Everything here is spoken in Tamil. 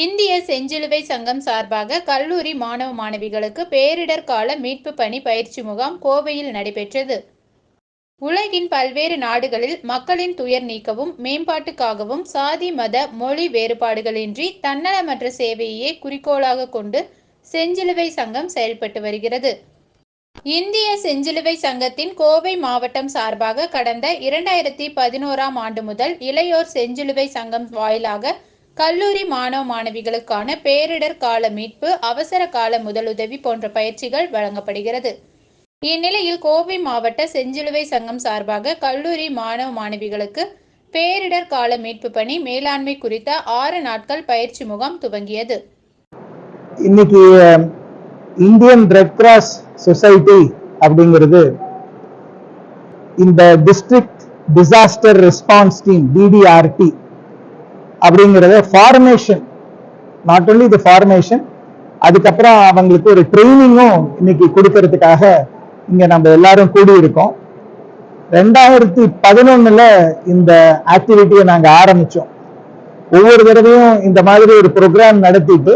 இந்திய செஞ்சிலுவை சங்கம் சார்பாக கல்லூரி மாணவ மாணவிகளுக்கு பேரிடர் கால மீட்பு பணி பயிற்சி முகாம் கோவையில் நடைபெற்றது. உலகின் பல்வேறு நாடுகளில் மக்களின் துயர் நீக்கவும் மேம்பாட்டுக்காகவும் சாதி மத மொழி வேறுபாடுகளின்றி தன்னலமற்ற சேவையே குறிக்கோளாக கொண்டு செஞ்சிலுவை சங்கம் செயல்பட்டு வருகிறது. இந்திய செஞ்சிலுவை சங்கத்தின் கோவை மாவட்டம் சார்பாக கடந்த 2011ஆம் ஆண்டு முதல் இளையோர் செஞ்சிலுவை சங்கம் வாயிலாக கல்லூரி மாணவ மாணவிகளுக்கான பேரிடர் கால மீட்பு, அவசர கால முதலுதவி போன்ற பயிற்சிகள் வழங்கப்படுகிறது. இந்நிலையில் கோவை மாவட்ட செஞ்சிலுவை சங்கம் சார்பாக கல்லூரி மாணவ மாணவிகளுக்கு பேரிடர் கால மீட்பு பணி மேலாண்மை குறித்த 6 நாட்கள் பயிற்சி முகாம் துவங்கியது. இன்னைக்கு இந்தியன் ரெட் கிராஸ் சொசைட்டி அப்படிங்கிறது இந்த district disaster response team DDRT அப்படிங்கிறத formation, not only the formation, அதுக்கப்புறம் அவங்களுக்கு ஒரு ட்ரைனிங்கும் இன்னைக்கு கொடுக்கறதுக்காக இங்க நம்ம எல்லாரும் கூடி இருக்கோம். 2011ல இந்த ஆக்டிவிட்டியை நாங்க ஆரம்பிச்சோம். ஒவ்வொரு தடவையும் இந்த மாதிரி ஒரு ப்ரோக்ராம் நடத்திட்டு